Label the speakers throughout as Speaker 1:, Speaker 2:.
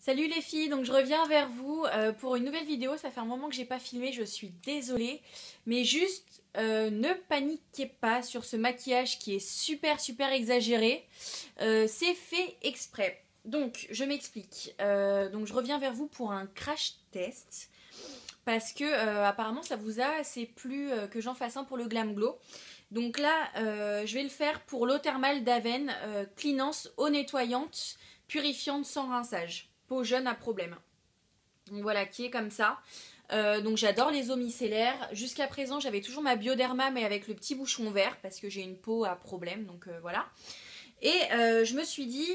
Speaker 1: Salut les filles, donc je reviens vers vous pour une nouvelle vidéo. Ça fait un moment que j'ai pas filmé, je suis désolée. Mais juste ne paniquez pas sur ce maquillage qui est super exagéré. C'est fait exprès. Donc je m'explique. Donc je reviens vers vous pour un crash test. Parce que apparemment ça vous a assez plu que j'en fasse un pour le Glam Glow. Donc là je vais le faire pour l'eau thermale d'Aven, cleanance, eau nettoyante, purifiante sans rinçage. Peau jeune à problème. Donc voilà, qui est comme ça. Donc j'adore les eaux micellaires. Jusqu'à présent, j'avais toujours ma Bioderma, mais avec le petit bouchon vert, parce que j'ai une peau à problème, donc voilà. Et je me suis dit,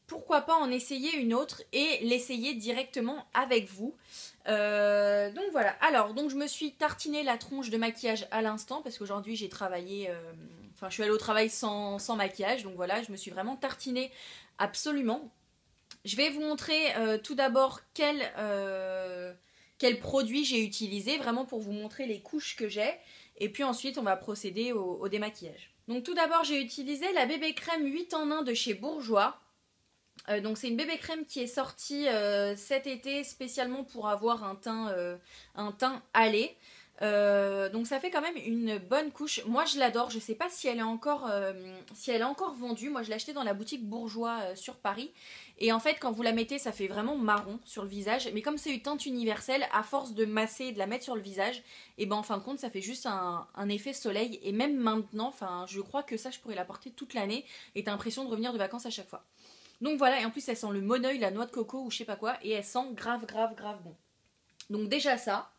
Speaker 1: pourquoi pas en essayer une autre et l'essayer directement avec vous. Donc voilà. Alors, donc je me suis tartiné la tronche de maquillage à l'instant, parce qu'aujourd'hui j'ai travaillé... Enfin, je suis allée au travail sans maquillage, donc voilà, je me suis vraiment tartiné absolument. Je vais vous montrer tout d'abord quel produit j'ai utilisé, vraiment pour vous montrer les couches que j'ai. Et puis ensuite, on va procéder au démaquillage. Donc tout d'abord, j'ai utilisé la bébé crème 8 en 1 de chez Bourjois. Donc c'est une bébé crème qui est sortie cet été spécialement pour avoir un teint hâlé. Donc ça fait quand même une bonne couche. Moi je l'adore, je sais pas si elle est encore vendue. Moi je l'ai achetée dans la boutique Bourjois sur Paris. Et en fait quand vous la mettez ça fait vraiment marron sur le visage. Mais comme c'est une teinte universelle, à force de masser et de la mettre sur le visage, et ben en fin de compte ça fait juste un effet soleil. Et même maintenant, enfin je crois que ça je pourrais la porter toute l'année. Et t'as l'impression de revenir de vacances à chaque fois. Donc voilà, et en plus elle sent le monoeil, la noix de coco ou je sais pas quoi. Et elle sent grave bon. Donc déjà ça.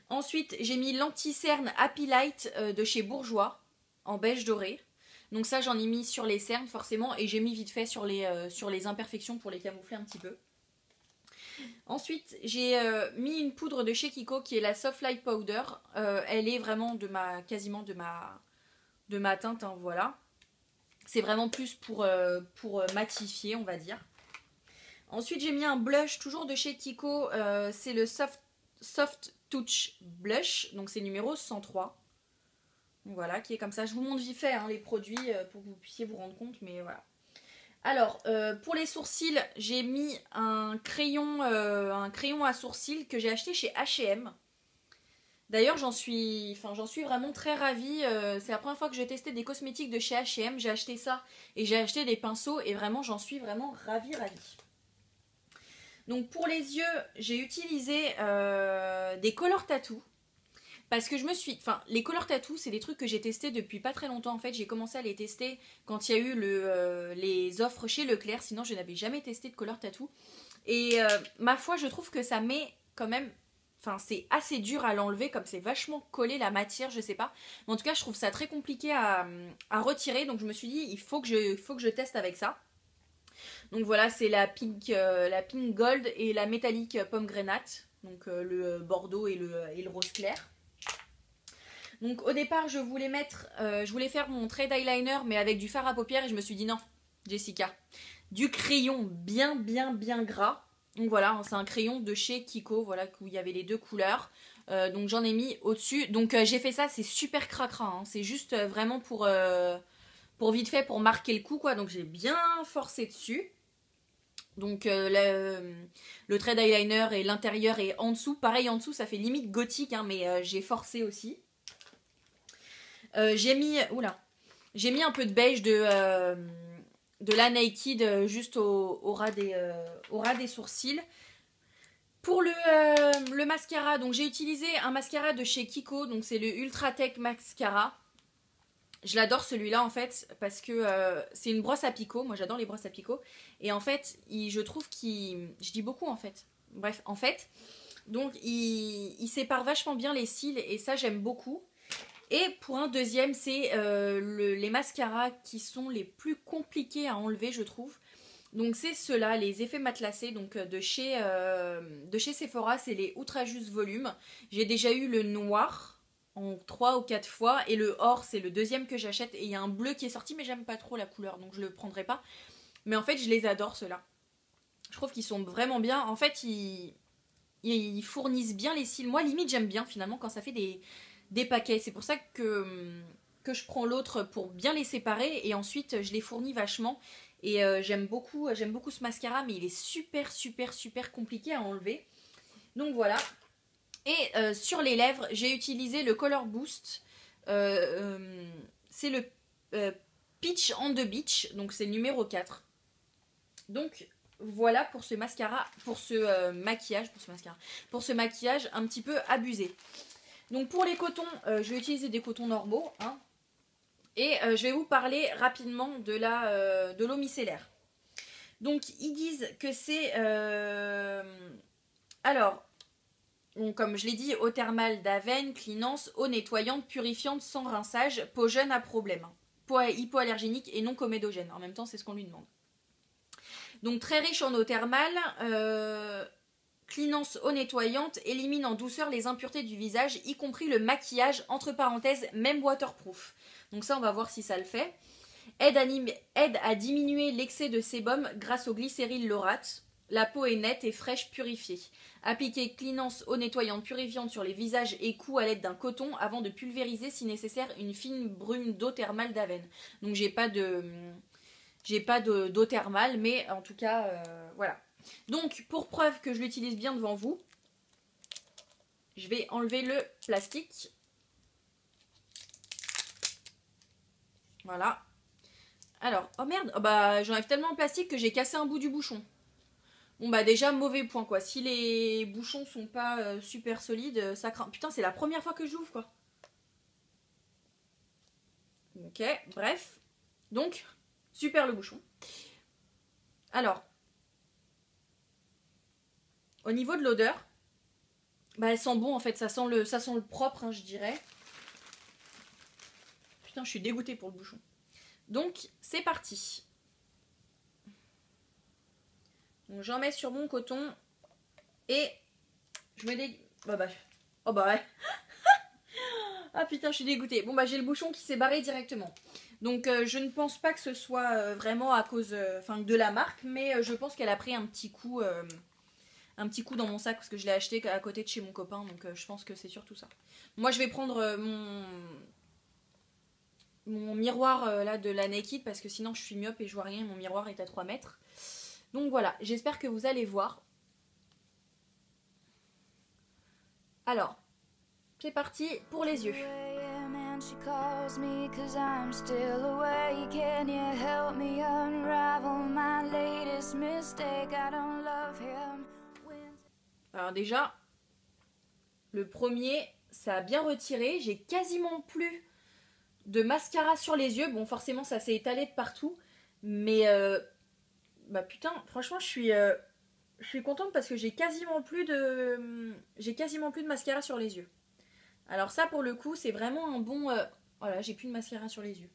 Speaker 1: Ensuite, j'ai mis l'anti-cerne Happy Light de chez Bourjois, en beige doré. Donc ça, j'en ai mis sur les cernes forcément, et j'ai mis vite fait sur les imperfections pour les camoufler un petit peu. Ensuite, j'ai mis une poudre de chez Kiko qui est la Soft Light Powder. Elle est vraiment quasiment de ma teinte, hein, voilà. C'est vraiment plus pour matifier, on va dire. Ensuite, j'ai mis un blush toujours de chez Kiko. C'est le Soft Touch Blush, donc c'est numéro 103. Donc voilà, qui est comme ça. Je vous montre vite fait hein, les produits pour que vous puissiez vous rendre compte, mais voilà. Alors, pour les sourcils, j'ai mis un crayon à sourcils que j'ai acheté chez H&M. D'ailleurs, j'en suis vraiment très ravie. C'est la première fois que j'ai testé des cosmétiques de chez H&M. J'ai acheté ça et j'ai acheté des pinceaux et vraiment, j'en suis vraiment ravie. Donc pour les yeux, j'ai utilisé des color tattoo. Parce que les color tattoo, c'est des trucs que j'ai testés depuis pas très longtemps. En fait, j'ai commencé à les tester quand il y a eu les offres chez Leclerc. Sinon, je n'avais jamais testé de color tattoo. Et ma foi, je trouve que ça met quand même... Enfin, c'est assez dur à l'enlever, comme c'est vachement collé la matière, je sais pas. Mais en tout cas, je trouve ça très compliqué à retirer. Donc je me suis dit, il faut que je teste avec ça. Donc voilà, c'est la pink gold et la métallique pomme grenade. Donc le bordeaux et le rose clair. Donc au départ, je voulais faire mon trade eyeliner, mais avec du fard à paupières. Et je me suis dit non, Jessica, du crayon bien gras. Donc voilà, c'est un crayon de chez Kiko, voilà, où il y avait les deux couleurs. Donc j'en ai mis au-dessus. Donc j'ai fait ça, c'est super cracra. Hein. C'est juste vraiment pour vite fait, pour marquer le coup, quoi. Donc j'ai bien forcé dessus. Donc le trade eyeliner et l'intérieur et en dessous. Pareil, en dessous, ça fait limite gothique, hein, mais j'ai forcé aussi. J'ai mis un peu de beige de la Naked juste au ras des sourcils. Pour le mascara, donc j'ai utilisé un mascara de chez Kiko, donc c'est le Ultra Tech Mascara. Je l'adore celui-là en fait parce que c'est une brosse à picot. Moi j'adore les brosses à picot. Et en fait, je trouve je dis beaucoup en fait. Bref, en fait, donc il sépare vachement bien les cils et ça j'aime beaucoup. Et pour un deuxième, c'est les mascaras qui sont les plus compliqués à enlever, je trouve. Donc c'est ceux-là, les effets matelassés, donc de chez Sephora, c'est les Ultra Juice Volume. J'ai déjà eu le noir en 3 ou 4 fois et le or, c'est le deuxième que j'achète. Et il y a un bleu qui est sorti, mais j'aime pas trop la couleur, donc je le prendrai pas. Mais en fait, je les adore ceux-là. Je trouve qu'ils sont vraiment bien. En fait, ils fournissent bien les cils. Moi, limite, j'aime bien finalement quand ça fait des paquets. C'est pour ça que je prends l'autre pour bien les séparer et ensuite je les fournis vachement. Et j'aime beaucoup ce mascara, mais il est super compliqué à enlever. Donc voilà. Et sur les lèvres, j'ai utilisé le Color Boost. C'est le Peach on the Beach, donc c'est le numéro 4. Donc voilà pour ce mascara, pour ce maquillage un petit peu abusé. Donc pour les cotons, je vais utiliser des cotons normaux, hein. Et je vais vous parler rapidement de l'eau micellaire. Donc ils disent que c'est alors, donc, comme je l'ai dit, eau thermale d'Aven, Cleanance, eau nettoyante, purifiante, sans rinçage, peau jeune à problème, peau hypoallergénique et non comédogène. En même temps, c'est ce qu'on lui demande. Donc très riche en eau thermale, Cleanance eau nettoyante, élimine en douceur les impuretés du visage, y compris le maquillage, entre parenthèses, même waterproof. Donc ça, on va voir si ça le fait. Aide à diminuer l'excès de sébum grâce au glycéryl laurate. La peau est nette et fraîche, purifiée. Appliquez Cleanance eau nettoyante purifiante sur les visages et cous à l'aide d'un coton avant de pulvériser si nécessaire une fine brume d'eau thermale d'Aven. Donc j'ai pas d'eau thermale, mais en tout cas, voilà. Donc pour preuve que je l'utilise bien devant vous, je vais enlever le plastique. Voilà. Alors, oh merde, oh bah j'enlève tellement de plastique que j'ai cassé un bout du bouchon. Bon bah déjà mauvais point quoi, si les bouchons sont pas super solides, ça craint. Putain, c'est la première fois que je l'ouvre quoi. Ok, bref. Donc, super le bouchon. Alors, au niveau de l'odeur, bah elle sent bon en fait, ça sent le propre, hein, je dirais. Putain, je suis dégoûtée pour le bouchon. Donc, c'est parti. Donc j'en mets sur mon coton et je me dé... Oh bah ouais. Ah putain, je suis dégoûtée. Bon bah j'ai le bouchon qui s'est barré directement. Donc je ne pense pas que ce soit vraiment à cause de la marque, mais je pense qu'elle a pris un petit coup dans mon sac parce que je l'ai acheté à côté de chez mon copain, donc je pense que c'est surtout ça. Moi je vais prendre mon miroir là de la Naked parce que sinon je suis myope et je vois rien, mon miroir est à 3 mètres. Donc voilà, j'espère que vous allez voir. Alors, c'est parti pour les yeux. She calls me 'cause I'm still awake. Can you help me unravel my latest mistake? I don't love him. Alors déjà, le premier, ça a bien retiré. J'ai quasiment plus de mascara sur les yeux. Bon, forcément, ça s'est étalé de partout. Mais, bah putain, franchement, je suis contente parce que j'ai quasiment plus de mascara sur les yeux. Alors ça, pour le coup, c'est vraiment un bon... Voilà, j'ai plus de mascara sur les yeux.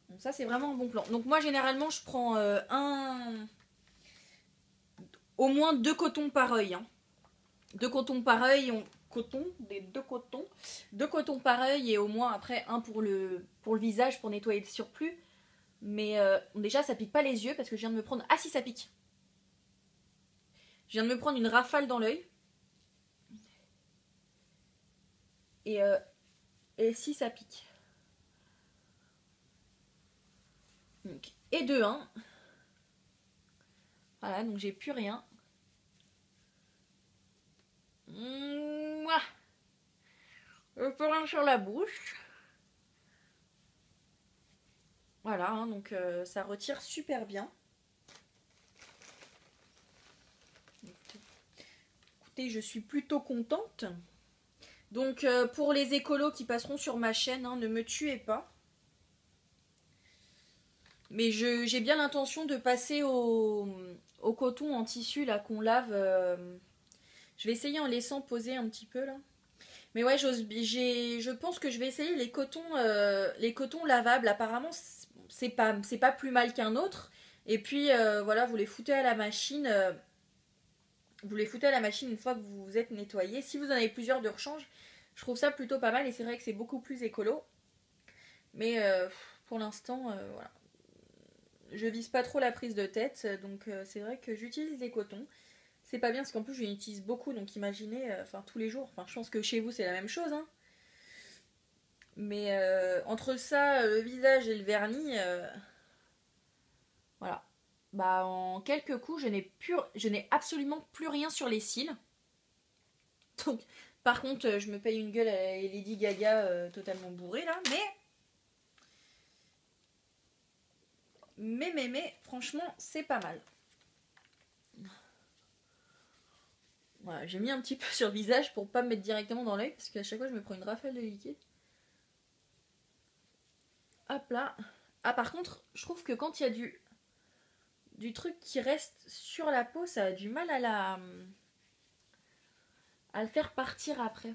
Speaker 1: Donc ça, c'est vraiment un bon plan. Donc moi, généralement, je prends au moins 2 cotons par œil. Hein. 2 cotons par œil, deux cotons par œil et au moins après un pour le visage pour nettoyer le surplus. Mais déjà, ça pique pas les yeux parce que je viens de me prendre... Ah si, ça pique. Je viens de me prendre une rafale dans l'œil. Et si, ça pique. Donc, et de 1. Voilà, donc j'ai plus rien. Mouah. Je peux rien sur la bouche. Voilà, hein, donc ça retire super bien. Écoutez, je suis plutôt contente. Donc pour les écolos qui passeront sur ma chaîne, hein, ne me tuez pas. Mais j'ai bien l'intention de passer au coton en tissu là qu'on lave. Je vais essayer en laissant poser un petit peu là. Mais ouais, je pense que je vais essayer les cotons lavables. Apparemment, c'est pas plus mal qu'un autre. Et puis voilà, vous les foutez à la machine. Vous les foutez à la machine une fois que vous vous êtes nettoyé. Si vous en avez plusieurs de rechange, je trouve ça plutôt pas mal. Et c'est vrai que c'est beaucoup plus écolo. Mais pour l'instant, voilà. Je vise pas trop la prise de tête. Donc c'est vrai que j'utilise les cotons. C'est pas bien parce qu'en plus je l'utilise beaucoup. Donc imaginez, tous les jours. Enfin, je pense que chez vous c'est la même chose. Hein. Mais entre ça, le visage et le vernis... Voilà. Bah en quelques coups, je n'ai absolument plus rien sur les cils. Donc, par contre, je me paye une gueule à Lady Gaga totalement bourrée là, mais, franchement, c'est pas mal. Voilà, j'ai mis un petit peu sur le visage pour pas me mettre directement dans l'œil parce qu'à chaque fois je me prends une rafale de liquide. Hop là. Ah par contre, je trouve que quand il y a du truc qui reste sur la peau, ça a du mal à le faire partir après.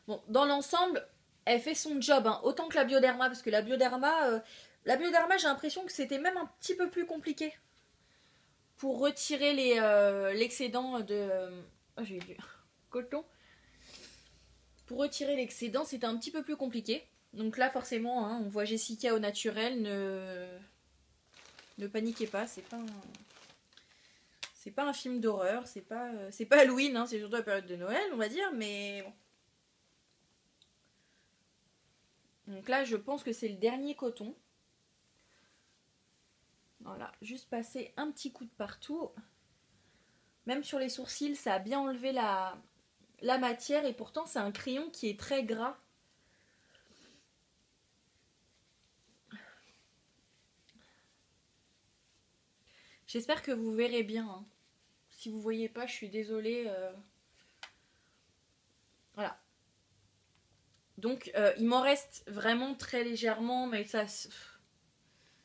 Speaker 1: Bon, dans l'ensemble, elle fait son job, hein, autant que la Bioderma, parce que la Bioderma, j'ai l'impression que c'était même un petit peu plus compliqué pour retirer l'excédent de... oh, j'ai eu du coton. Pour retirer l'excédent, c'était un petit peu plus compliqué. Donc là, forcément, hein, on voit Jessica au naturel. Ne paniquez pas, c'est pas un film d'horreur, c'est pas Halloween, hein, c'est surtout la période de Noël, on va dire, mais bon. Donc là, je pense que c'est le dernier coton. Voilà, juste passer un petit coup de partout. Même sur les sourcils, ça a bien enlevé la matière et pourtant c'est un crayon qui est très gras. J'espère que vous verrez bien. Hein. Si vous voyez pas, je suis désolée. Voilà. Donc il m'en reste vraiment très légèrement, mais ça...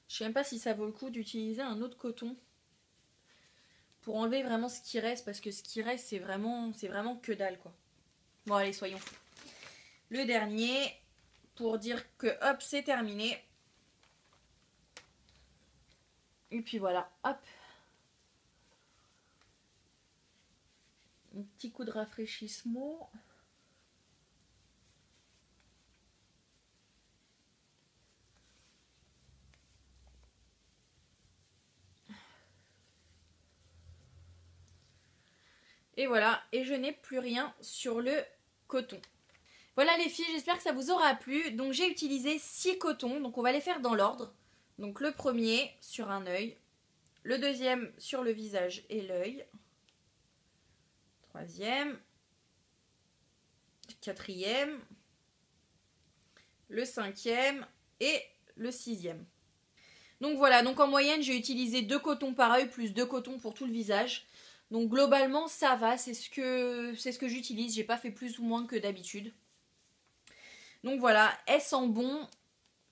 Speaker 1: Je sais même pas si ça vaut le coup d'utiliser un autre coton pour enlever vraiment ce qui reste, parce que ce qui reste c'est vraiment que dalle quoi. Bon allez, soyons fous. Le dernier, pour dire que hop, c'est terminé. Et puis voilà, hop. Un petit coup de rafraîchissement. Et voilà, et je n'ai plus rien sur le coton. Voilà les filles, j'espère que ça vous aura plu. Donc j'ai utilisé 6 cotons, donc on va les faire dans l'ordre. Donc le premier sur un œil, le deuxième sur le visage et l'œil, troisième, quatrième, le cinquième et le sixième. Donc voilà, donc en moyenne j'ai utilisé 2 cotons par œil plus 2 cotons pour tout le visage. Donc globalement ça va, c'est ce que j'utilise, j'ai pas fait plus ou moins que d'habitude. Donc voilà, elle sent bon,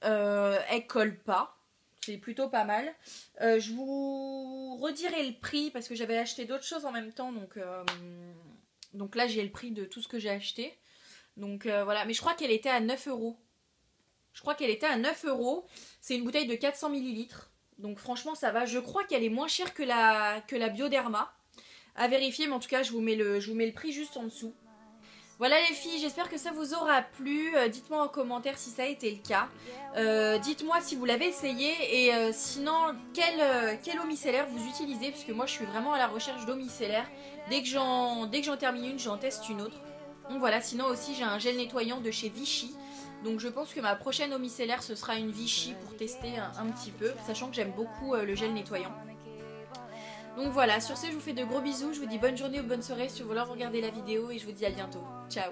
Speaker 1: elle colle pas, c'est plutôt pas mal. Je vous redirai le prix parce que j'avais acheté d'autres choses en même temps, donc là j'ai le prix de tout ce que j'ai acheté. Donc voilà, mais je crois qu'elle était à 9 €. Je crois qu'elle était à 9 €. C'est une bouteille de 400 ml. Donc franchement ça va. Je crois qu'elle est moins chère que la Bioderma. À vérifier, mais en tout cas je vous mets le prix juste en dessous. Voilà les filles, j'espère que ça vous aura plu. Dites-moi en commentaire si ça a été le cas. Dites-moi si vous l'avez essayé et sinon quelle eau micellaire vous utilisez, parce que moi je suis vraiment à la recherche d'eau micellaire. Dès que j'en termine une, j'en teste une autre. Donc voilà, sinon aussi j'ai un gel nettoyant de chez Vichy. Donc je pense que ma prochaine eau micellaire ce sera une Vichy pour tester un petit peu, sachant que j'aime beaucoup le gel nettoyant. Donc voilà, sur ce je vous fais de gros bisous, je vous dis bonne journée ou bonne soirée si vous voulez regarder la vidéo et je vous dis à bientôt. Ciao.